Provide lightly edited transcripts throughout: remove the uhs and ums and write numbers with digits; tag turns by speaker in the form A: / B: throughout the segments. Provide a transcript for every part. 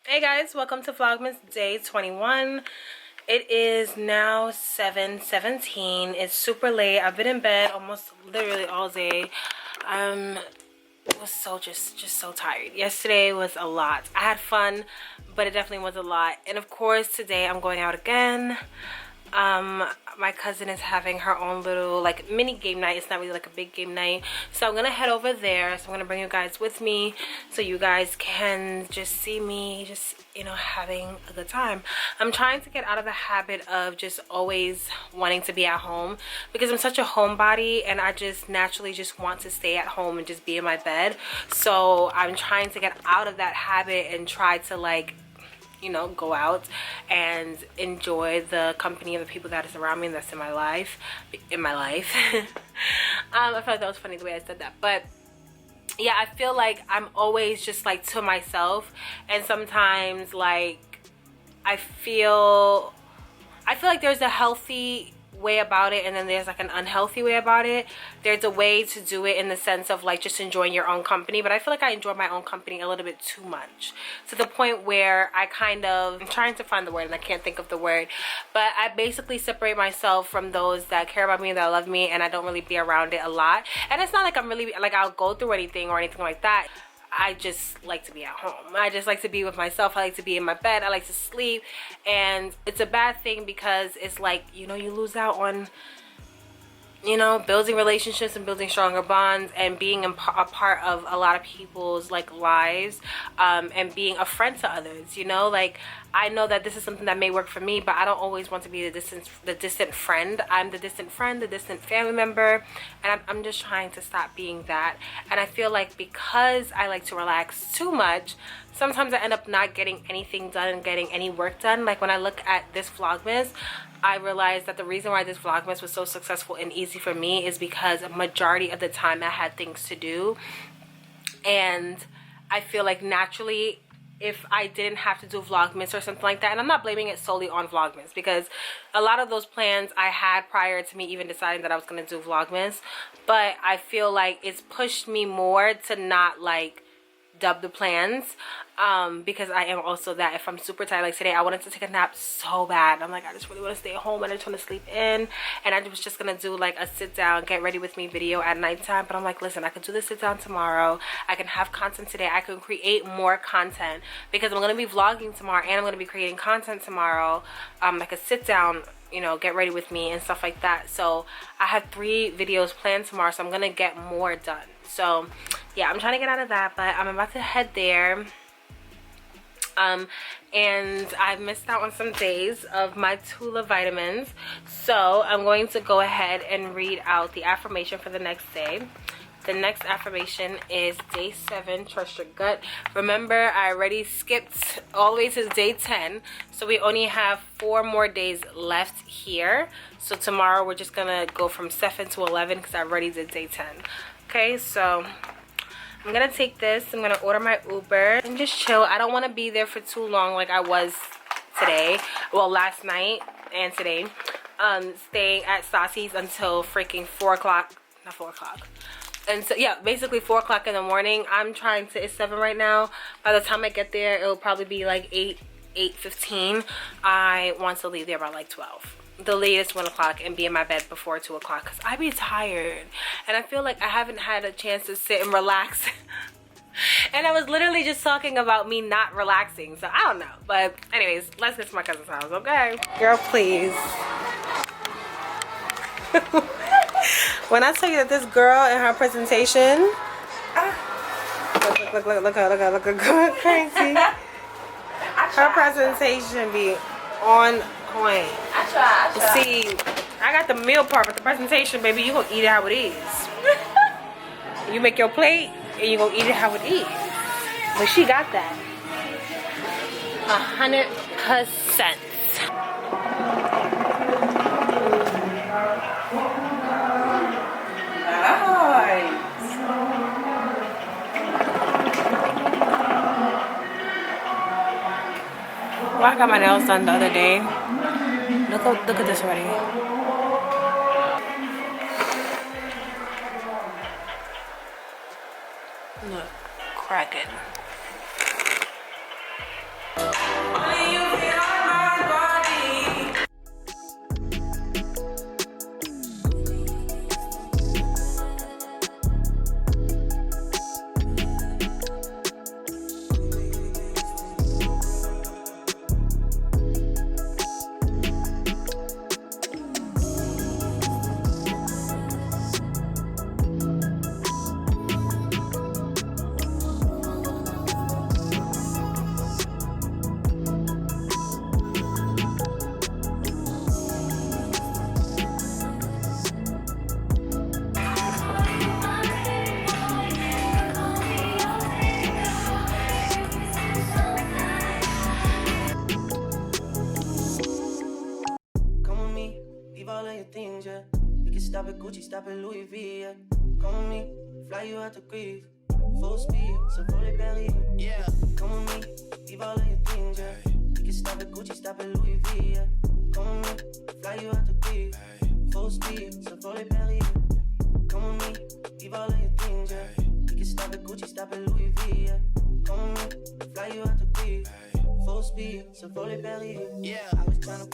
A: Hey guys, welcome to Vlogmas day 21. It is now 7:17. It's super late. I've been in bed almost literally all day. Was so just so tired. Yesterday was a lot. I had fun, but it definitely was a lot. And of course today I'm going out again. My cousin is having her own little like mini game night. It's not really like a big game night, so I'm gonna head over there. So I'm gonna bring you guys with me so you guys can just see me just, you know, having a good time. I'm trying to get out of the habit of just always wanting to be at home because I'm such a homebody and I just naturally just want to stay at home and just be in my bed. So I'm trying to get out of that habit and try to, like, you know, go out and enjoy the company of the people that is around me and that's in my life. I feel like that was funny the way I said that, but yeah, I feel like I'm always just like to myself, and sometimes like I feel like there's a healthy way about it and then there's like an unhealthy way about it. There's a way to do it in the sense of like just enjoying your own company, but I feel like I enjoy my own company a little bit too much, to the point where I I'm trying to find the word and I can't think of the word, but I basically separate myself from those that care about me, that love me, and I don't really be around it a lot. And it's not like I'm really like I'll go through anything or anything like that. I just like to be at home. I just like to be with myself. I like to be in my bed. I like to sleep. And it's a bad thing because it's like, you know, you lose out on, you know, building relationships and building stronger bonds and being a part of a lot of people's like lives, and being a friend to others. You know, like I know that this is something that may work for me, but I don't always want to be the distant friend. I'm the distant friend, the distant family member, and I'm just trying to stop being that. And I feel like because I like to relax too much, sometimes I end up not getting anything done and getting any work done. Like when I look at this Vlogmas, I realized that the reason why this Vlogmas was so successful and easy for me is because a majority of the time I had things to do. And I feel like naturally, if I didn't have to do Vlogmas or something like that, and I'm not blaming it solely on Vlogmas because a lot of those plans I had prior to me even deciding that I was going to do Vlogmas, but I feel like it's pushed me more to not like dub the plans, because I am also that if I'm super tired, like today I wanted to take a nap so bad. I'm like, I just really want to stay at home and I just want to sleep in, and I was just gonna do like a sit down, get ready with me video at nighttime. But I'm like, listen, I could do the sit down tomorrow, I can have content today, I can create more content because I'm gonna be vlogging tomorrow and I'm gonna be creating content tomorrow, like a sit down, you know, get ready with me and stuff like that. So I have 3 videos planned tomorrow, so I'm gonna get more done. So yeah, I'm trying to get out of that, but I'm about to head there. And I've missed out on some days of my Tula vitamins, so I'm going to go ahead and read out the affirmation for the next day. The next affirmation is day 7, trust your gut. Remember, I already skipped all the way to day 10, so we only have 4 more days left here. So tomorrow we're just gonna go from 7 to 11 because I already did day 10. Okay, so I'm gonna take this, I'm gonna order my Uber and just chill. I don't want to be there for too long like I was today, well last night and today, staying at Stassi's until freaking 4 o'clock, not 4 o'clock, and so yeah, basically 4 o'clock in the morning. I'm trying to, it's 7 right now, by the time I get there it'll probably be like 8:15. I want to leave there by like 12, the latest 1 o'clock, and be in my bed before 2 o'clock because I be tired and I feel like I haven't had a chance to sit and relax. And I was literally just talking about me not relaxing, so I don't know. But anyways, let's get to my cousin's house. Okay, girl, please. When I tell you that this girl in her presentation, look crazy. Her presentation be on point. I try. See, I got the meal part, but the presentation, baby, you gonna eat it how it is. You make your plate and you gonna eat it how it is. But she got that 100%. Well, I got my nails done the other day. Look at this already. Look, cracking.
B: stop at Gucci, stop at Louis V. Yeah. Come with me, fly you out to Greece. Full speed, so fully Paris. Yeah. Come with me, leave all of your things. Yeah. We can stop at Gucci, stop at Louis V. Yeah. Come with me, fly you out to Greece. Full speed, so fully Paris. Come with me, leave all of your things. Yeah. We can stop at Gucci, stop at Louis V. Yeah. Come with me, fly you out to Greece. Full speed, so fully Paris. Yeah. I was tryna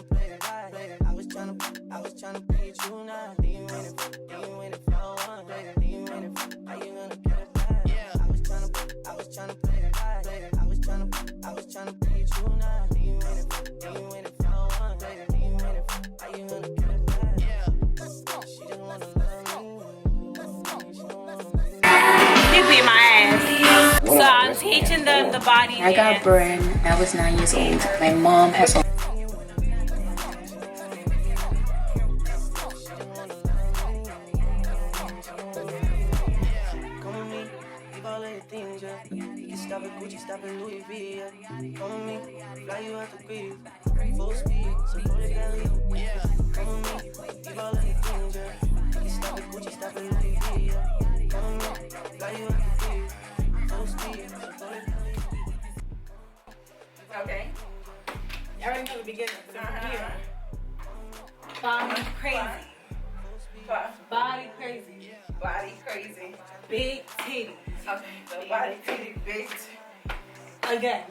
B: play it right. I was tryna be it true now. Do you win it for one? Do you win it? How you gonna get it back? Yeah. I was tryna play it right. I was tryna be it true now. Do you win it for one? Do you win it? How you gonna get it back? Yeah. She just wanna love me.
A: You beat my ass. So I'm teaching them the body
C: I got Bren. I was 9 years old. My mom has
B: Stop at Gucci, stop at Louis V. Yeah. Come with me, fly you out to Greece. Full speed, so pull it down. Yeah. Come with me, give all of your things. Yeah. Stop at Gucci, stop at Louis V. Yeah. Come with me, fly you out to Greece. Full speed, so pull it down.
A: Okay. Y'all ready for the beginning? Here. Body crazy. Body crazy.
D: Body crazy.
A: Big titties.
D: Okay, so body titty big.
A: Again.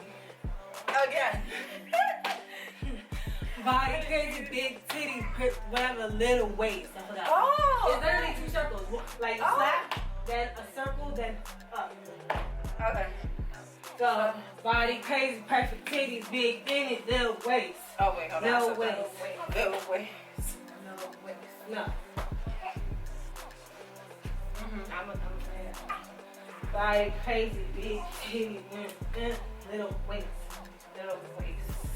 A: Body crazy, big titties, whatever, little waist.
D: Oh.
A: It's literally two circles. Like a slap, then a circle, then up.
D: Okay.
A: So body crazy, perfect titties, big titties, little waist.
D: Oh wait, hold on.
A: Little waist.
D: Little waist.
A: No waist. No. I'm a body crazy, big titty, little waist,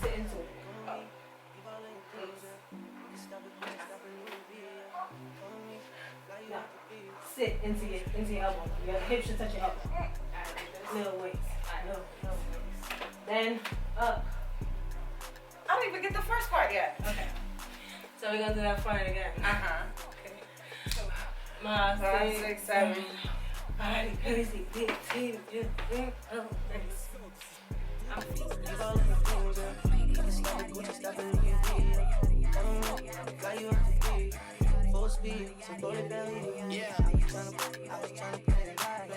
A: sit into it. No. Sit into your elbow. Your hips should touch your elbow. Little waist. Little waist. Then up.
D: I don't even get the first part yet.
A: Okay. So we're gonna do that front again.
D: Okay.
A: My
D: 5, 6, 7.
A: Body crazy, big titty, little waist. I'm
B: Give all of your things. Yeah. Stop at Gucci, stop at Louis V. Come with me, fly you out to Greece. Full speed, so pull it down. Yeah. I was tryna play it right.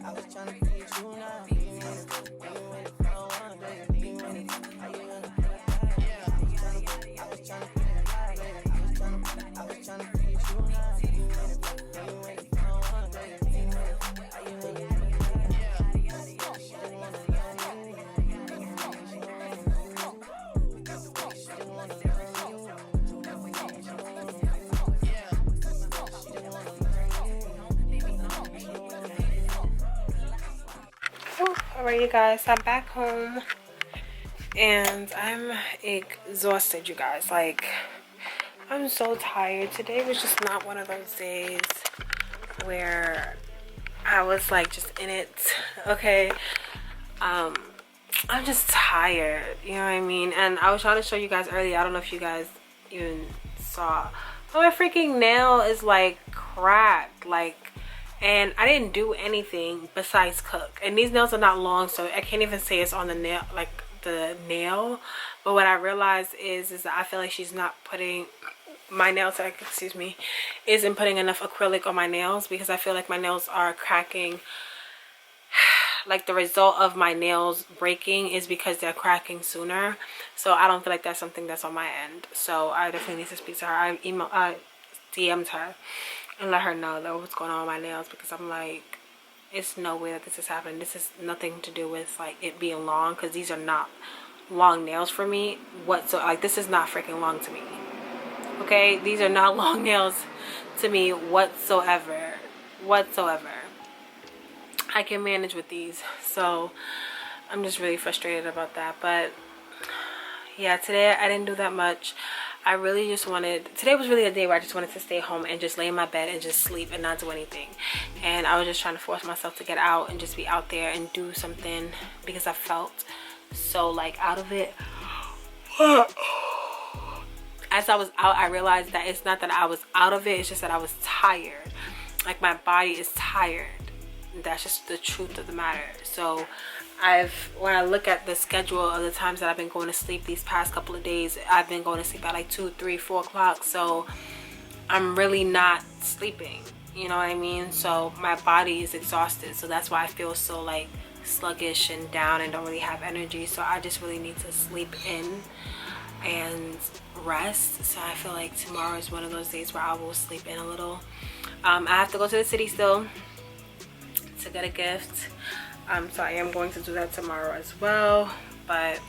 B: I was tryna be it true now. Do you win it for one? Do you win it? How you gonna get it back? Yeah. I was tryna play it right. I was tryna be it true now. Do you win it for one? Do you win it? How you gonna get it back?
A: Alright, you guys, I'm back home and I'm exhausted, you guys. Like, I'm so tired. Today was just not one of those days where I was like just in it. Okay, I'm just tired, you know what I mean? And I was trying to show you guys earlier, I don't know if you guys even saw, but my freaking nail is like cracked, like, and I didn't do anything besides cook. And these nails are not long, so I can't even say it's on the nail, like the nail. But what I realized is that I feel like she's not putting my nail tech, excuse me, isn't putting enough acrylic on my nails, because I feel like my nails are cracking. Like, the result of my nails breaking is because they're cracking sooner. So I don't feel like that's something that's on my end. So I definitely need to speak to her. I DM'd her and let her know that what's going on with my nails, because I'm like, it's no way that this is happening. This is nothing to do with like it being long, because these are not long nails for me whatsoever. Like, this is not freaking long to me. Okay, these are not long nails to me whatsoever. I can manage with these, so I'm just really frustrated about that. But yeah, today I didn't do that much. I really just wanted, today was really a day where I just wanted to stay home and just lay in my bed and just sleep and not do anything. And I was just trying to force myself to get out and just be out there and do something, because I felt so like out of it. I as I was out, I realized that it's not that I was out of it, it's just that I was tired. Like my body is tired. That's just the truth of the matter. So when I look at the schedule of the times that I've been going to sleep these past couple of days, I've been going to sleep at like 2, 3, 4 o'clock. So I'm really not sleeping, you know what I mean? So my body is exhausted. So that's why I feel so like sluggish and down and don't really have energy. So I just really need to sleep in and rest. So I feel like tomorrow is one of those days where I will sleep in a little. I have to go to the city still to get a gift, so I am going to do that tomorrow as well. But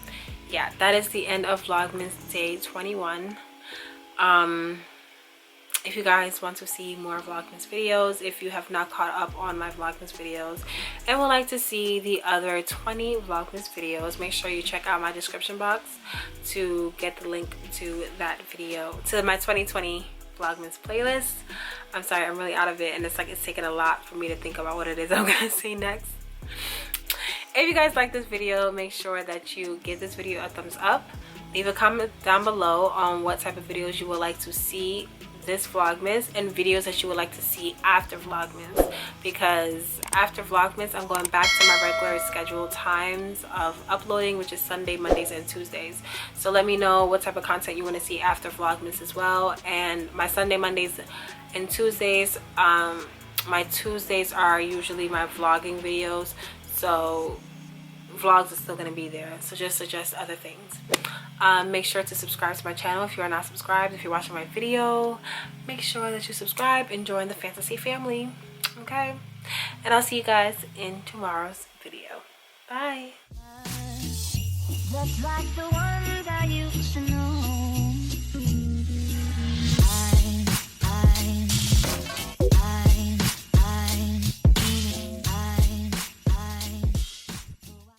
A: yeah, that is the end of Vlogmas day 21. If you guys want to see more Vlogmas videos, if you have not caught up on my Vlogmas videos and would like to see the other 20 Vlogmas videos, make sure you check out my description box to get the link to that video, to my 2020 Vlogmas playlist. I'm sorry, I'm really out of it, and it's like it's taken a lot for me to think about what it is I'm gonna say next. If you guys like this video, make sure that you give this video a thumbs up. Leave a comment down below on what type of videos you would like to see this Vlogmas, and videos that you would like to see after Vlogmas, because after Vlogmas I'm going back to my regular scheduled times of uploading, which is Sunday, Mondays, and Tuesdays. So let me know what type of content you want to see after Vlogmas as well. And my Sunday, Mondays, and Tuesdays, my Tuesdays are usually my vlogging videos, so vlogs are still going to be there, so just suggest other things. Make sure to subscribe to my channel if you are not subscribed. If you're watching my video, make sure that you subscribe and join the fantasy family, okay? And I'll see you guys in tomorrow's video. Bye.
E: Just like the ones I used to know.